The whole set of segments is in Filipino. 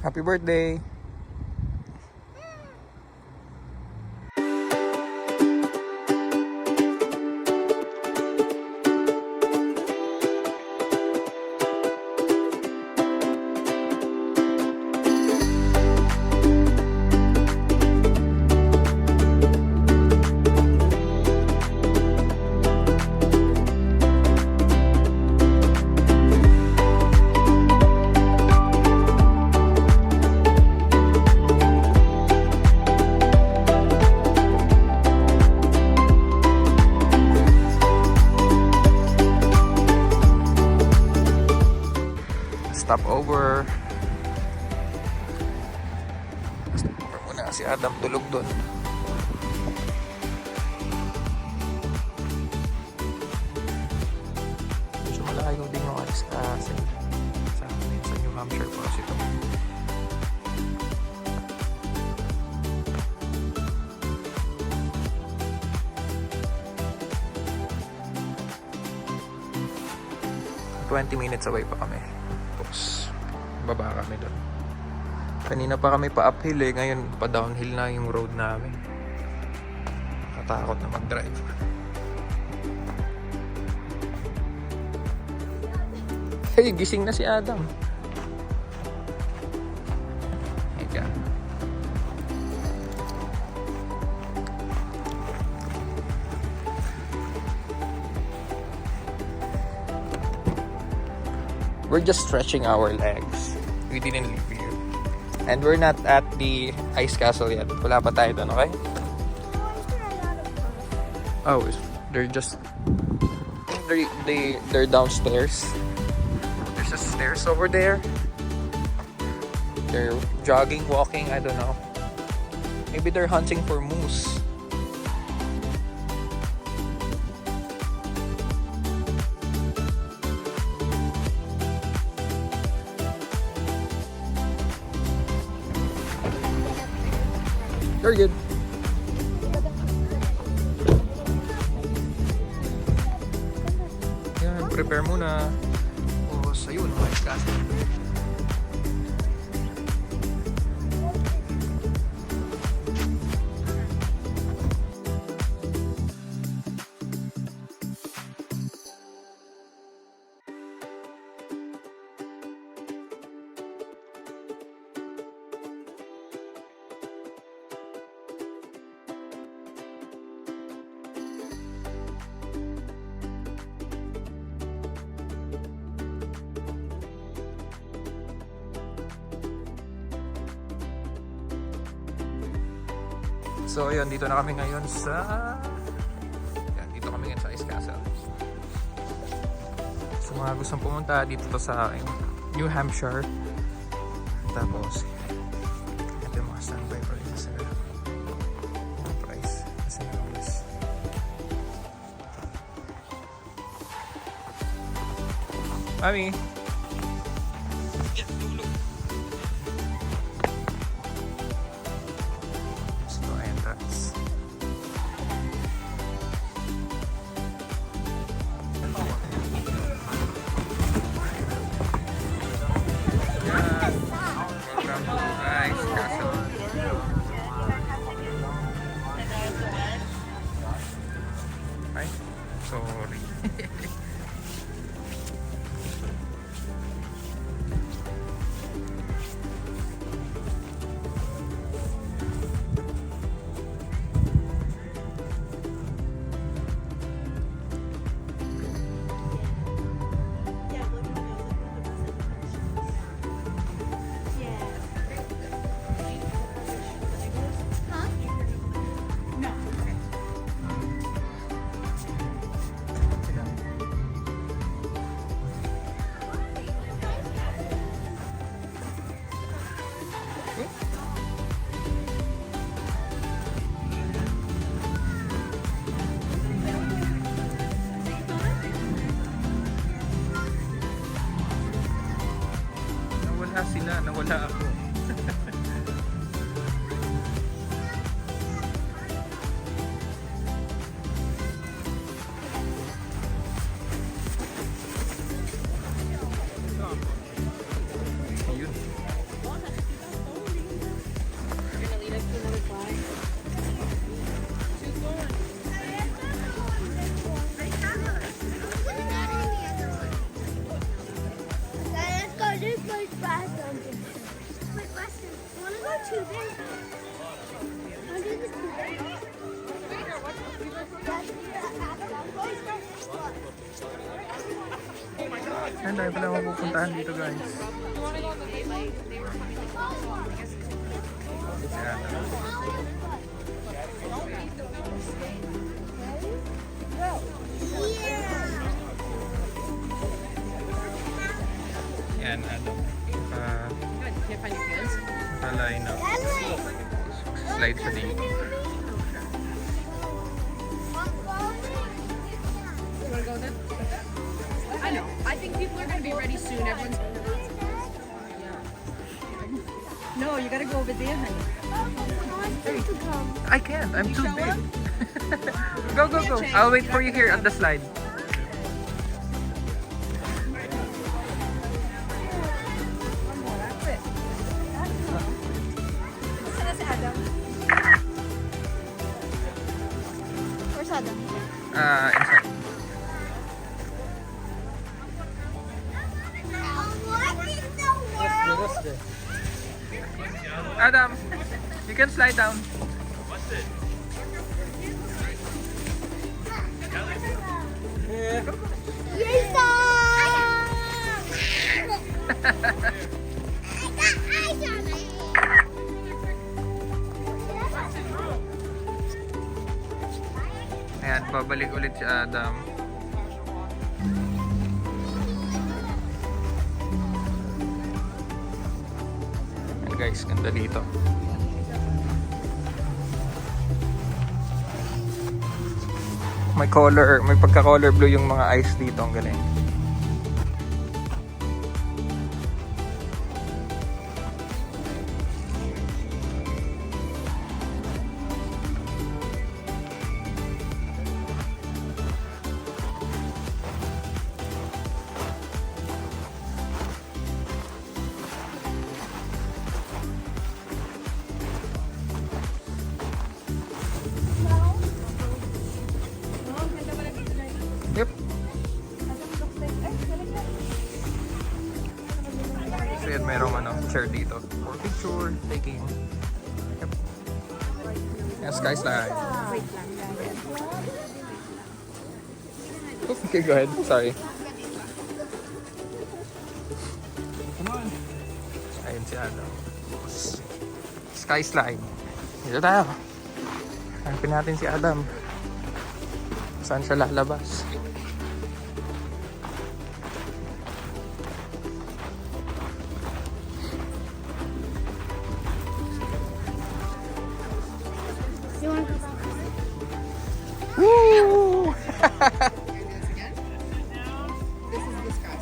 Happy birthday! Stop over. Stop over muna. Si Adam tulog doon. Medyo malayo din yung alis kasi sa amin sa New Hampshire po kasi ito. ...20 minutes away pa kami. Tapos baba kami doon. Kanina pa kami pa uphill eh. Ngayon pa downhill na yung road namin. Nakatakot na mag-drive. Hey, gising na si Adam. Higa. We're just stretching our legs. We didn't leave here. And we're not at the ice castle yet. Wala pa tayo doon, okay? Oh, they're just... They're downstairs. There's a stairs over there. They're jogging, walking, I don't know. Maybe they're hunting for moose. They're good. Yan, prepare muna. Tapos, ayun, mais kasi. So ayun, dito na kami ngayon sa... Yan, dito kami ngayon sa Ice Castle. So mga gustong pumunta, dito to sa New Hampshire. Tapos, ito yung mga standby prices. Yung price. Kasi naman Mami! Sorry. too. Under the pool. Ang dami pala mapupuntahan dito guys. Ayan. Yan, ano. Naka-line up. Slide sa dito. I know. I think people are going to be ready soon. Everyone's. No, you got to go over there, honey. I can't. I'm too big. Go, go, go. I'll wait for you here at the slide. That's it. Saan si Adam? Where's Adam? Inside. What in the world? Adam, you can slide down. Yes, Ayan, babalik ulit si Adam. Ayan guys, ganda dito. May pagka-color blue yung mga ice dito, ang galing. Yep. So yun, merong chair dito for picture taking. Yep. Yan, sky slide. Okay, go ahead. Sorry. Come on. Ayun si Adam. Sky slide. Dito tayo. Hanapin natin si Adam. Saan siya lalabas? You want to go? Woo! This is the sky.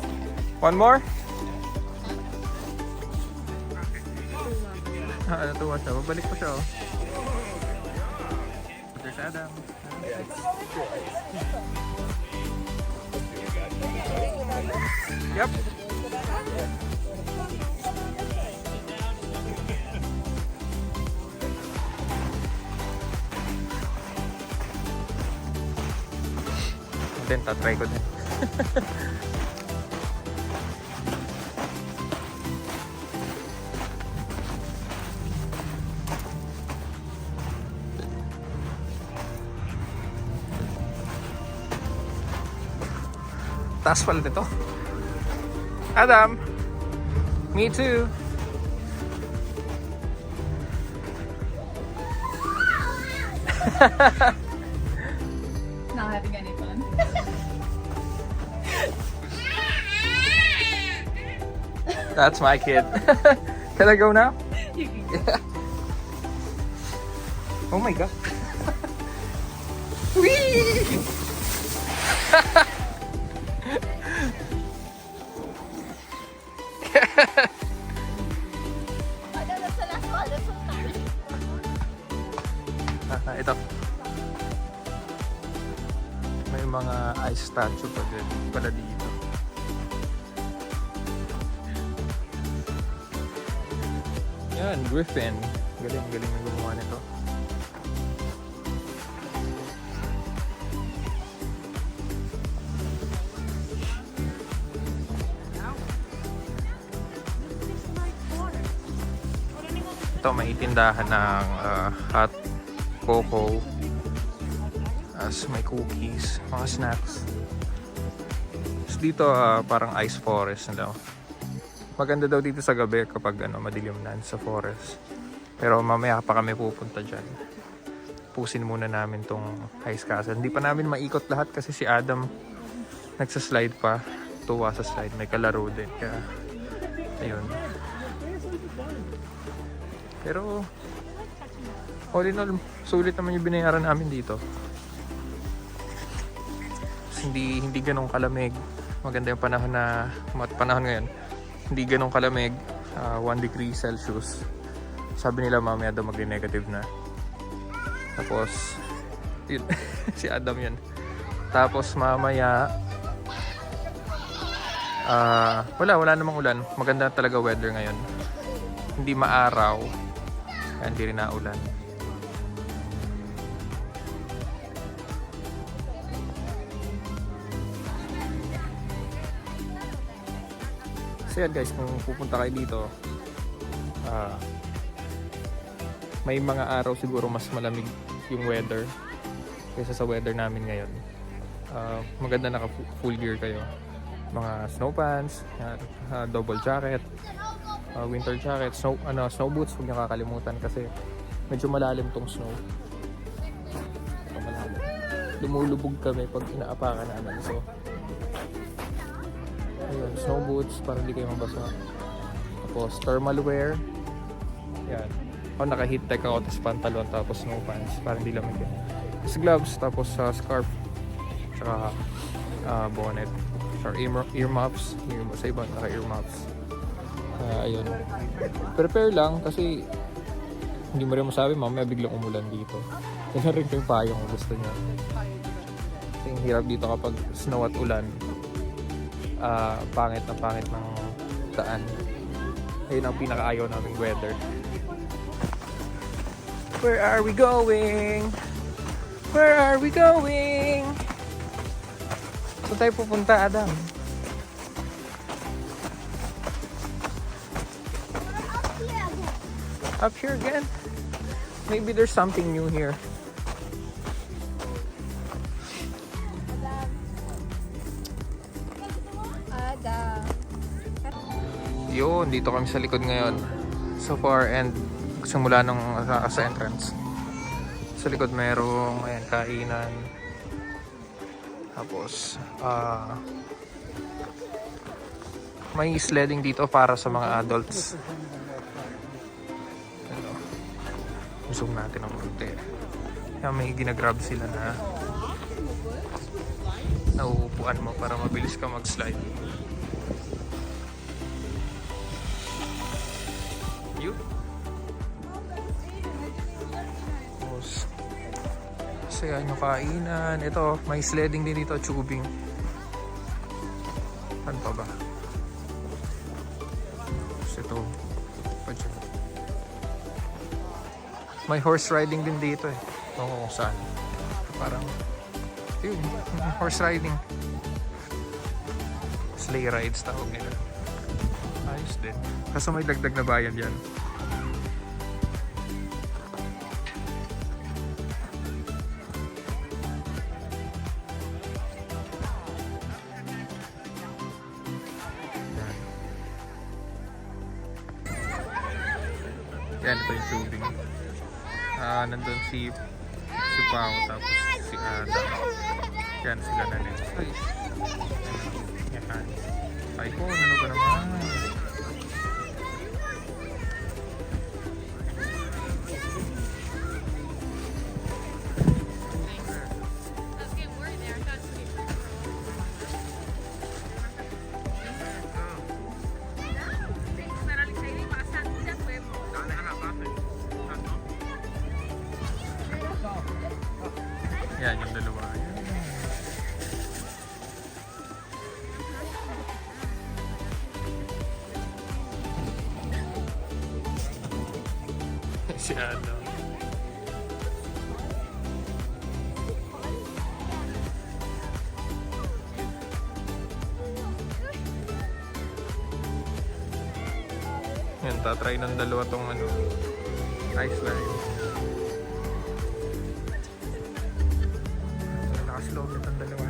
One more? Natuwa siya. Babalik pa siya, oh. There's Adam. Yep. Then tatry ko din. Taas pala nito. Adam! Me too! Not having any fun. That's my kid. Can I go now? You can Yeah. Oh my god. Whee! That's the last one. That's Ito. May mga ice statue pala dito. Yan, Griffin. Galing na gumawa nito. Ito dito may tindahan ng hot cocoa, as may cookies, mga snacks. So dito parang ice forest na daw. Maganda daw dito sa gabi kapag madilim na sa forest. Pero mamaya pa kami pupunta dyan. Pusin muna namin tong ice castle. Hindi pa namin maikot lahat kasi si Adam nagsaslide pa. Tuwa sa slide, may kalaro din. Kaya ayun. Pero all in all, sulit naman yung binayaran namin dito. Hindi ganong kalamig. Maganda yung panahon ngayon. Hindi ganong kalamig. 1 degree Celsius. Sabi nila mamaya daw mag-negative na. Tapos yun, si Adam yun. Tapos mamaya wala namang ulan. Maganda talaga weather ngayon. Hindi maaraw. Kaya hindi rin naulan. So yan guys, kung pupunta kayo dito, may mga araw siguro mas malamig yung weather kaysa sa weather namin ngayon. Maganda naka full gear kayo. Mga snow pants, double jacket, winter jacket, snow boots, huwag niyo kakalimutan kasi medyo malalim tong snow. Malalim. Lumulubog kami pag inaapakan namin. So ayun, snow boots para hindi kayo mabasa. Tapos thermal wear. Yan. Naka-heat tech ako, tapos pantalon, tapos snow pants para hindi lamig yun. Tapos gloves, tapos scarf, tsaka bonnet, or earmuffs. Sa iba, naka-earmuffs. Ayun. Prepare lang kasi hindi mo rin masabi, mamaya biglang umulan dito. Yan rin yung payong kung gusto niya. Kasi yung hirap dito kapag snow at ulan. Pangit ng daan. Ayun ang pinakaayaw naming weather. Where are we going? Where are we going? Saan tayo pupunta, Adam? Up here again? Maybe there's something new here. Yun, dito kami sa likod ngayon. So far and simula nung sa entrance. Sa likod merong kainan. Tapos may sledding dito para sa mga adults. Zoom natin ang konti. Kaya may ginagrab sila na nauupuan mo para mabilis ka mag-slide. Yun. Tapos saya yung kainan. Ito, may sledding din dito, tubing. Ano pa ba? Tapos ito. May horse riding din dito eh. Oo, kung saan. Parang, yun, horse riding. Sleigh rides tawag nila. Ayos din. Kaso may dagdag na bayan yan. Yan, ito yung tubing. Nandun si Pao, tapos si Adam. Yan, sila na rin. Ay, yan. iPhone, ano ba naman? Yan yung dalawa. Si Adam. Yan, tatry ng dalawa tong Iceland. Nakaslog itong dalawa.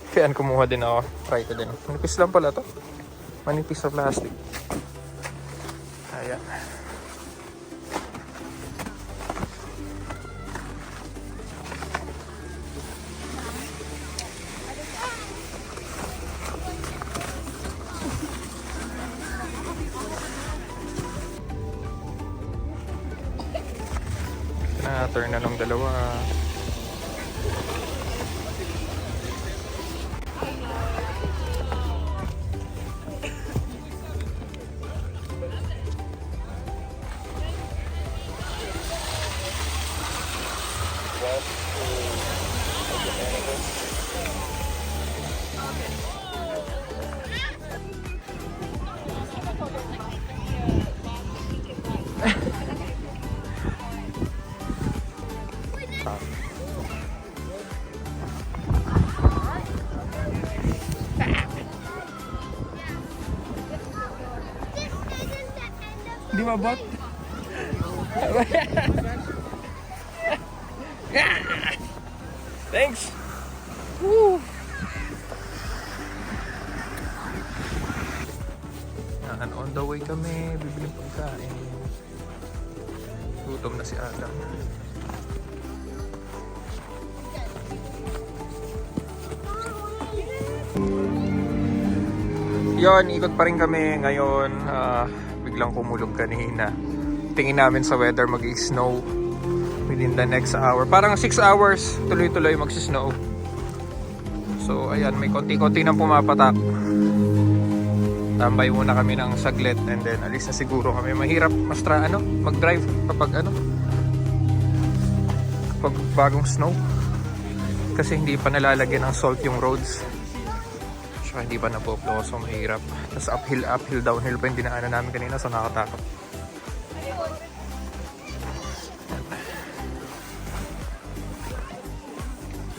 Kaya kumuha din ako. Try ko din. Manipis lang pala to. Manipis na plastic. Ayan. Turn na nung dalawa. Di mabot? Thanks! Woo! Yan, on the way kami, bibili pagkain. Gutom na si Adam. Yon, ikot pa rin kami ngayon. Biglang kumulog kanina. Tingin namin sa weather mag-i-snow within the next hour. Parang 6 hours tuloy-tuloy mag-snow. So ayan, may konti-konti nang pumapatak. Tambay muna kami ng saglit and then alis na siguro kami. Mahirap mag-drive kapag kapag bagong snow. Kasi hindi pa nalalagyan ng salt yung roads. Saka hindi pa napoplo, so mahirap. Tapos uphill, downhill pa yung dinaanan namin kanina, so nakatakot.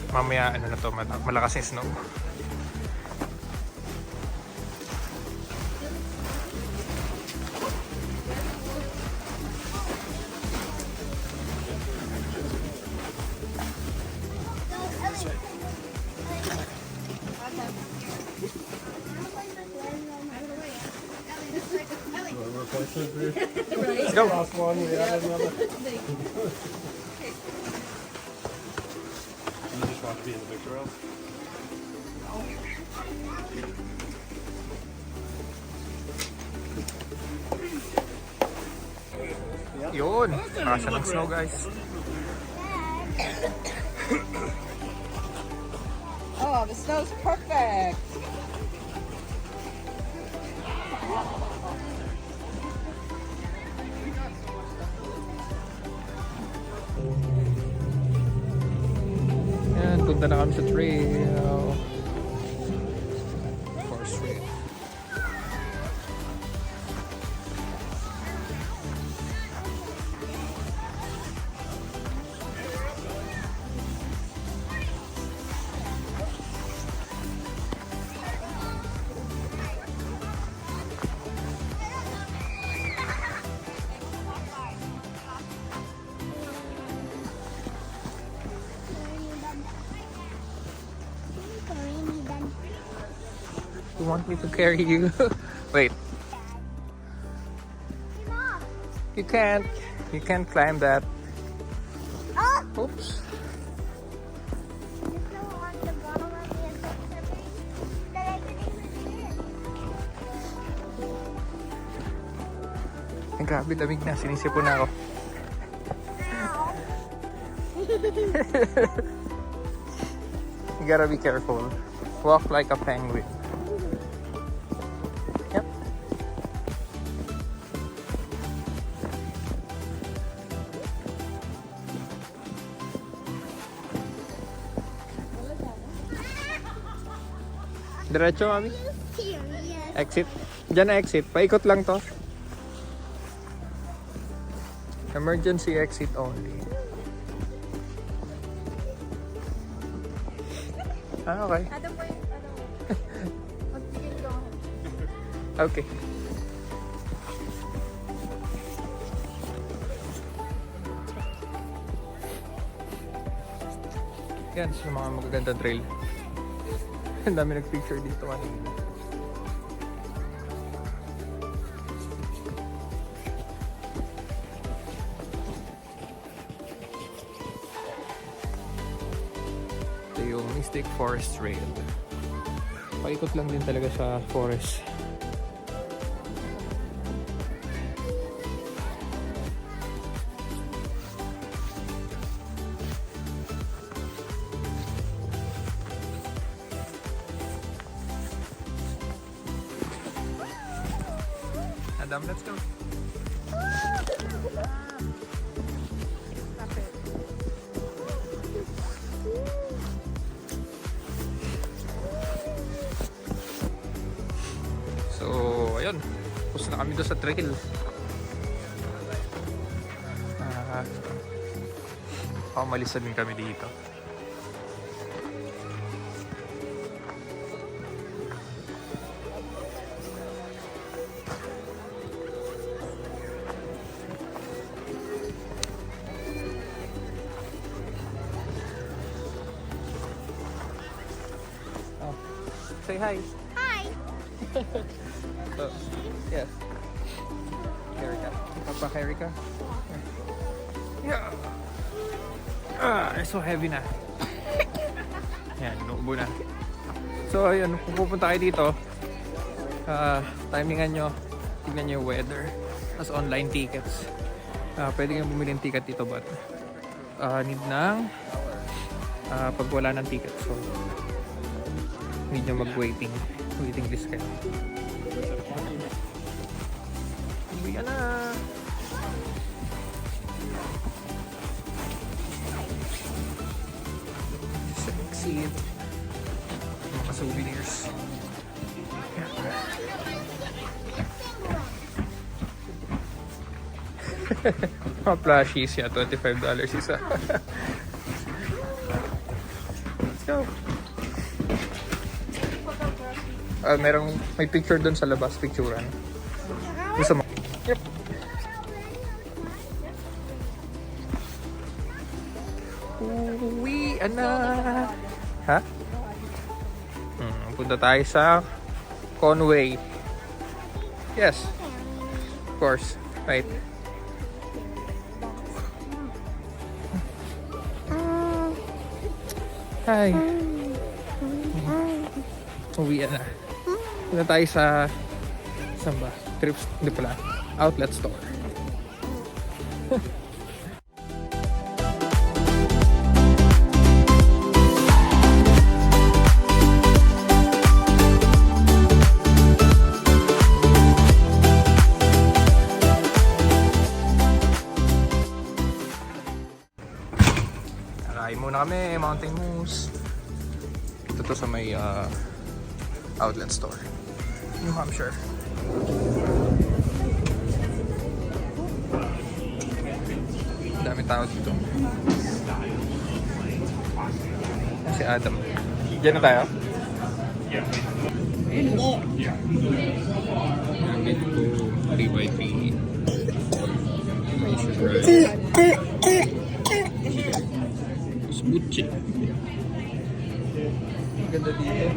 Mamaya malakas yung snow. Let's go. Last one, we added another. You just want to be in the picture else? Yun, kasya ng snow guys. Oh, the snow's perfect. Yan, punta na kami sa trail. Forest trail. You want me to carry you? Wait. You can't. You can't climb that. Oops. Ay, grabe, lamig na. Sinisipon na ako. You gotta be careful. Walk like a penguin. Yep. Diretso, mami? Yes. Exit. Diyan na exit. Paikot lang to. Emergency exit only. Okay. Adam po yung ano. Magbigay ko. Okay. Yan, sa mga magaganda trail. Ang dami nag-picture dito kanina. Ito yung Mystic Forest Trail. Paikot lang din talaga sa forest. Adam, let's go. So, ayun. Tapos na kami doon sa trail. Umalis na din kami dito. Oh, say hi. Hi. So, yes. Erika. Papa Erika. Yeah. So heavy na. Yan, nuubo na. So, ayun, kung pupunta kayo dito, timingan nyo, tignan nyo yung weather. As online tickets. Pwede kang bumili ng ticket dito, but need ng pag wala ng ticket. So, need nyo mag-waiting list kayo. Uwi ka na! Sexy! Mga souvenirs. Mga plushies yan, $25 isa. Let's go! May picture doon sa labas, picturean. Gusto mo? Yep. Uwi na. Ha? Punta tayo sa Conway. Yes. Of course. Right. Hi. Uwi na. Punta tayo sa saan ba? Trips, hindi pala. Outlet store. Kain muna kami, Mountain Moose. Ito to sa may outlet store. New Hampshire. Dami tao dito. Si Adam. Diyan na tayo? Gamit ko 3x3. Smoothie. Ganda dito.